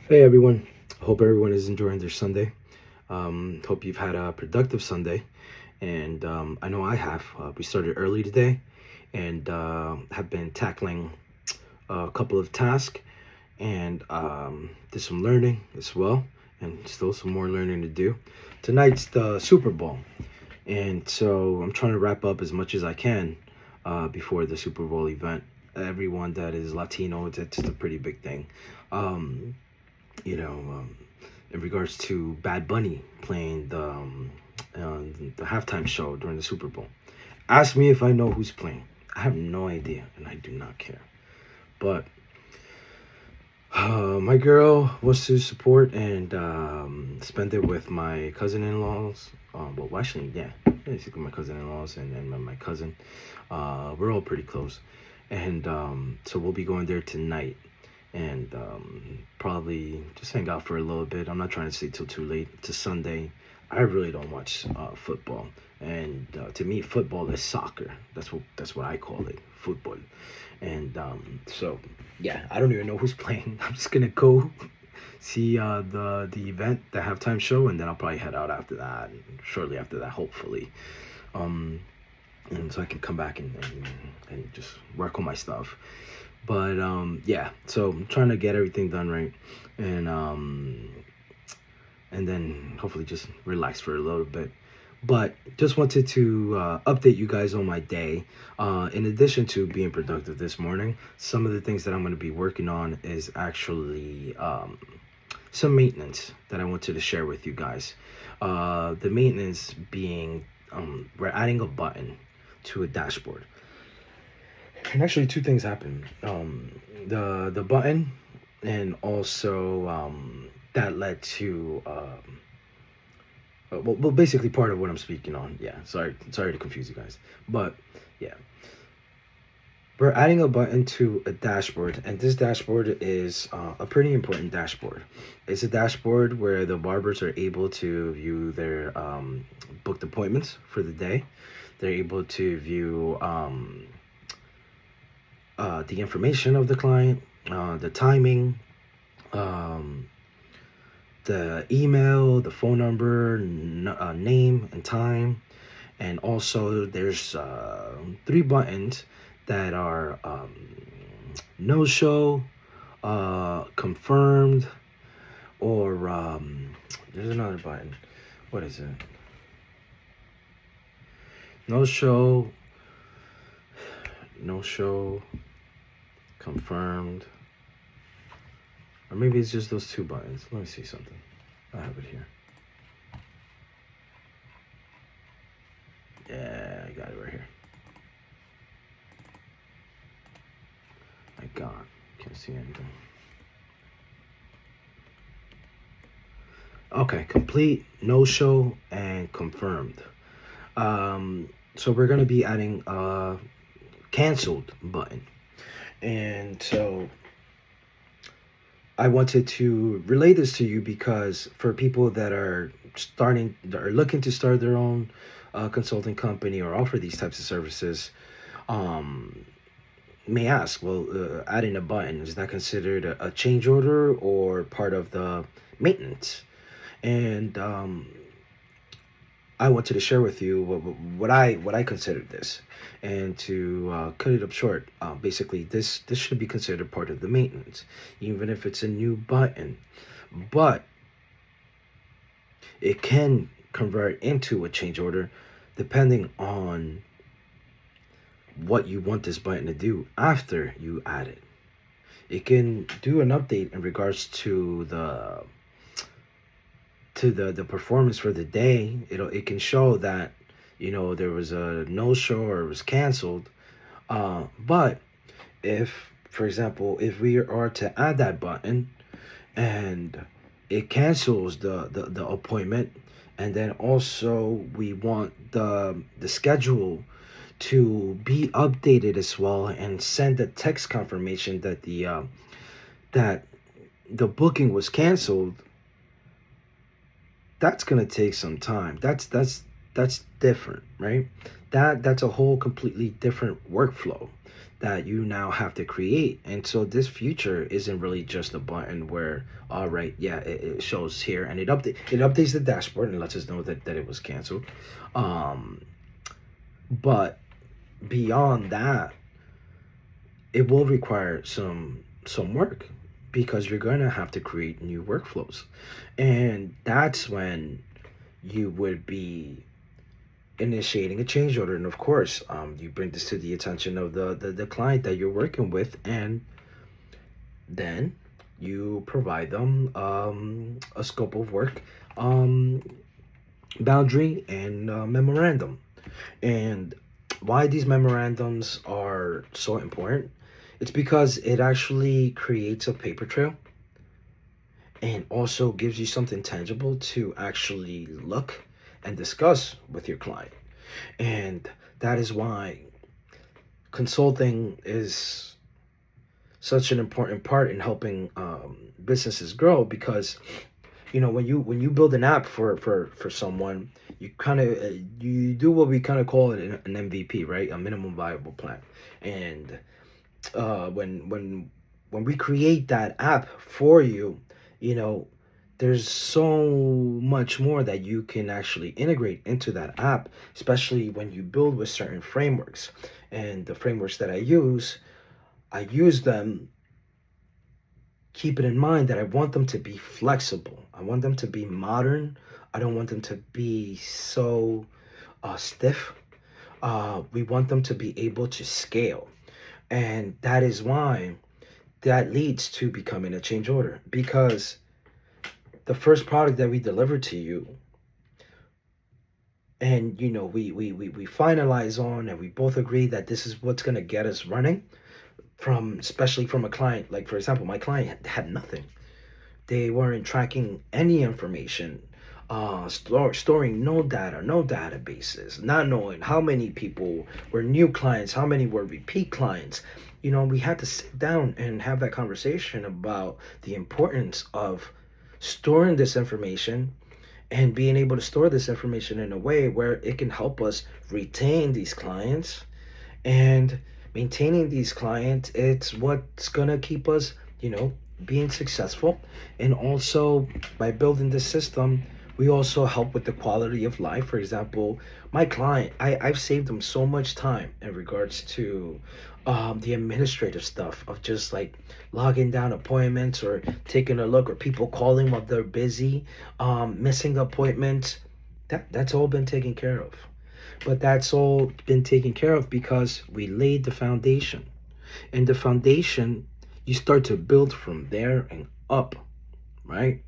Hey everyone, hope everyone is enjoying their Sunday. Hope you've had a productive Sunday, and I know I have. We started early today and have been tackling a couple of tasks and did some learning as well, and still some more learning to do. Tonight's the Super Bowl, and so I'm trying to wrap up as much as I can before the Super Bowl event. Everyone that is Latino, it's a pretty big thing. Um, you know, um, in regards to Bad Bunny playing uh, the halftime show during the Super Bowl. Ask me if I know who's playing. I have no idea, and I do not care. But my girl wants to support and spend it with my cousin-in-laws. Well, actually, yeah, basically my cousin-in-laws and my cousin. We're all pretty close, and so we'll be going there tonight and probably just hang out for a little bit. I'm not trying to stay till too late. It's a Sunday. I really don't watch football, and to me, football is soccer. That's what I call it, football. And so yeah, I don't even know who's playing. I'm just gonna go see the event, the halftime show, and then I'll probably head out after that. Shortly after that, hopefully. Um, and so I can come back and just work on my stuff. But yeah, so I'm trying to get everything done right, and and then hopefully just relax for a little bit. But just wanted to update you guys on my day. In addition to being productive this morning, some of the things that I'm going to be working on is actually some maintenance that I wanted to share with you guys. The maintenance being we're adding a button to a dashboard. And actually, two things happen. The button, and also that led to basically part of what I'm speaking on. Yeah, sorry to confuse you guys, but yeah, we're adding a button to a dashboard, and this dashboard is a pretty important dashboard. It's a dashboard where the barbers are able to view their booked appointments for the day. They're able to view the information of the client, the timing, um, the email, the phone number, name, and time. And also, there's three buttons that are no show, confirmed, or there's another button. What is it? No show, no show, confirmed. Or maybe it's just those two buttons. Let me see something. I have it here. Yeah, I got it right here. My God, can't see anything. Okay, complete, no show, and confirmed. So we're gonna be adding a canceled button, and so I wanted to relay this to you because for people that are looking to start their own consulting company or offer these types of services, um, may ask, well, adding a button, is that considered a change order or part of the maintenance? And I wanted to share with you what I considered this, and to cut it up short. Basically, this should be considered part of the maintenance, even if it's a new button, but it can convert into a change order depending on what you want this button to do after you add it. It can do an update in regards to the performance for the day. It can show that there was a no show or it was canceled. But if, for example, if we are to add that button and it cancels the appointment, and then also we want the schedule to be updated as well, and send a text confirmation that that the booking was canceled, that's gonna take some time. That's That's different, right? That's a whole completely different workflow that you now have to create. And so this future isn't really just a button where, all right, yeah, it shows here and it updates the dashboard and lets us know that it was canceled. Um, but beyond that, it will require some work because you're going to have to create new workflows. And that's when you would be initiating a change order. And of course, you bring this to the attention of the client that you're working with, and then you provide them a scope of work, um, boundary, and memorandum. And why these memorandums are so important, it's because it actually creates a paper trail and also gives you something tangible to actually look and discuss with your client. And that is why consulting is such an important part in helping businesses grow, because when you build an app for someone, you kind of you do what we kind of call it an MVP, right? A minimum viable plan. And when we create that app for you, you know, there's so much more that you can actually integrate into that app, especially when you build with certain frameworks. And the frameworks that I use them, keep it in mind that I want them to be flexible. I want them to be modern. I don't want them to be so stiff. We want them to be able to scale. And that is why that leads to becoming a change order, because the first product that we deliver to you, and we finalize on, and we both agree that this is what's going to get us running, from especially from a client, like for example, my client had nothing. They weren't tracking any information, storing no data, no databases, not knowing how many people were new clients, how many were repeat clients. We had to sit down and have that conversation about the importance of storing this information and being able to store this information in a way where it can help us retain these clients. And maintaining these clients, it's what's gonna keep us being successful. And also, by building this system, we also help with the quality of life. For example, my client, I've saved them so much time in regards to the administrative stuff of just like logging down appointments or taking a look, or people calling while they're busy, missing appointments. That's all been taken care of. But that's all been taken care of because we laid the foundation. And the foundation, you start to build from there and up, right?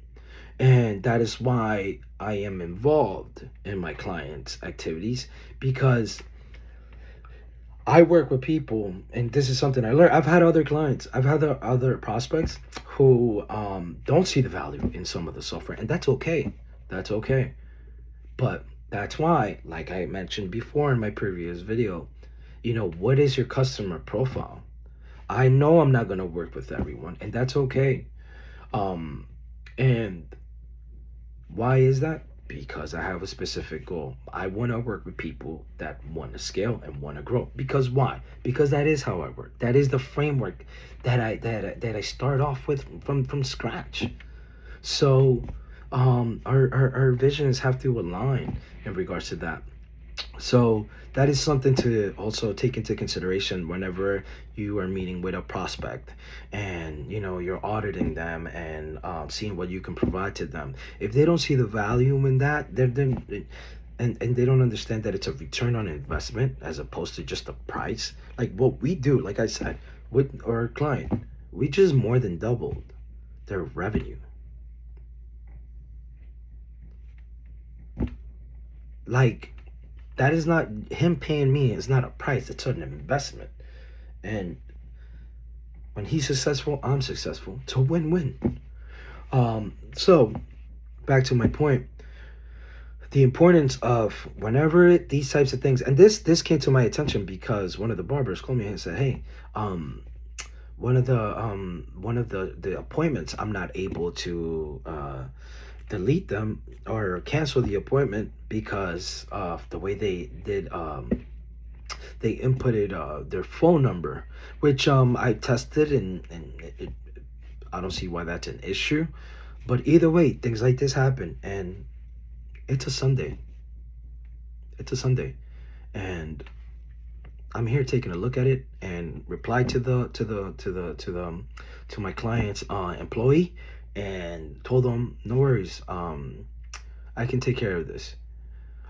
And that is why I am involved in my clients' activities, because I work with people, and this is something I learned. I've had other clients, I've had other prospects who don't see the value in some of the software, and that's okay. That's okay. But that's why, like I mentioned before in my previous video, what is your customer profile? I know I'm not going to work with everyone, and that's okay. And why is that? Because I have a specific goal. I want to work with people that want to scale and want to grow. Because why? Because that is how I work. That is the framework that I start off with from scratch. So our visions have to align in regards to that. So that is something to also take into consideration whenever you are meeting with a prospect, and you're auditing them and seeing what you can provide to them. If they don't see the value in that, and they don't understand that it's a return on investment as opposed to just a price. Like what we do, like I said, with our client, we just more than doubled their revenue. Like, that is not him paying me. It's not a price. It's an investment. And when he's successful, I'm successful. It's a win-win. So back to my point, the importance of whenever these types of things, and this came to my attention because one of the barbers called me and said, hey, one of the appointments I'm not able to delete them or cancel the appointment because of the way they did. They inputted their phone number, which I tested, and I don't see why that's an issue. But either way, things like this happen, and it's a Sunday. It's a Sunday, and I'm here taking a look at it and reply to my client's employee, and told them no worries. I can take care of this.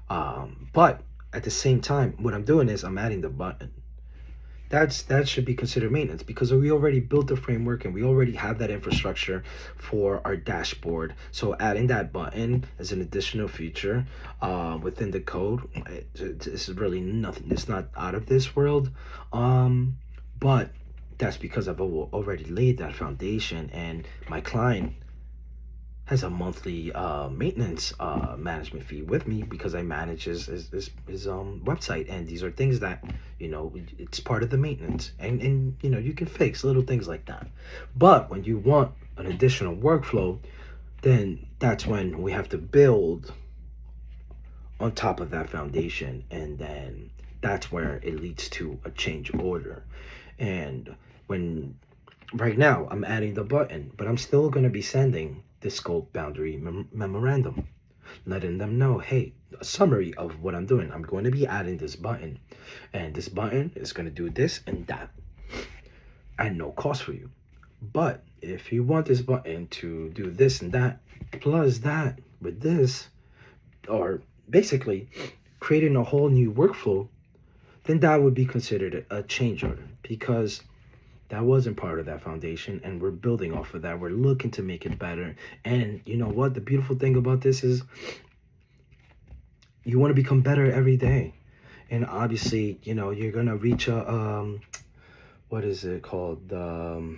But at the same time, what I'm doing is I'm adding the button. That should be considered maintenance because we already built the framework and we already have that infrastructure for our dashboard. So adding that button as an additional feature within the code, it's really nothing. It's not out of this world, but that's because I've already laid that foundation, and my client has a monthly maintenance management fee with me because I manage his website, and these are things that, you know, it's part of the maintenance, and you know, you can fix little things like that. But when you want an additional workflow, then that's when we have to build on top of that foundation, and then that's where it leads to a change order. And when right now I'm adding the button, but I'm still going to be sending the scope boundary memorandum, letting them know, hey, a summary of what I'm doing. I'm going to be adding this button, and this button is going to do this and that at no cost for you. But if you want this button to do this and that, plus that with this, or basically creating a whole new workflow, then that would be considered a change order, because that wasn't part of that foundation, and we're building off of that. We're looking to make it better. And you know what? The beautiful thing about this is you want to become better every day. And obviously, you know, you're going to reach a, what is it called? Wow.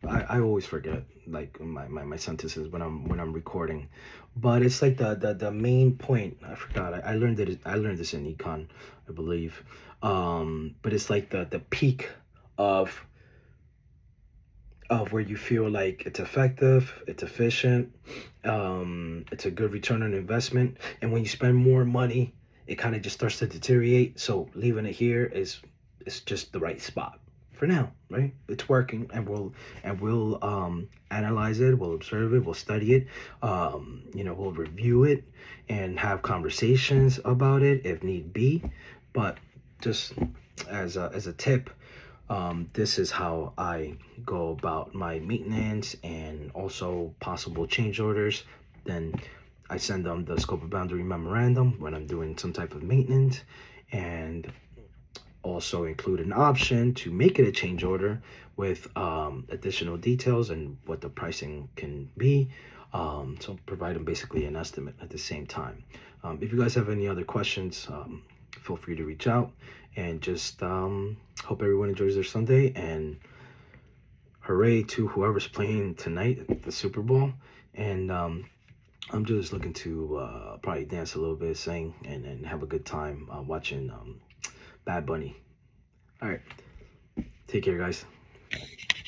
I always forget like my sentences when I'm recording. But it's like the main point. I forgot. I learned this in econ, I believe. But it's like the peak of where you feel like it's effective, it's efficient, it's a good return on investment. And when you spend more money, it kind of just starts to deteriorate. So leaving it here is just the right spot for now, right? It's working, and we'll analyze it, we'll observe it, we'll study it, you know, we'll review it and have conversations about it if need be. But just as a tip, this is how I go about my maintenance and also possible change orders. Then I send them the scope of boundary memorandum when I'm doing some type of maintenance, and also include an option to make it a change order with additional details and what the pricing can be. So provide them basically an estimate at the same time. If you guys have any other questions, feel free to reach out, and just hope everyone enjoys their Sunday, and hooray to whoever's playing tonight at the Super Bowl. And I'm just looking to probably dance a little bit, sing, and have a good time watching Bad Bunny. All right, take care, guys.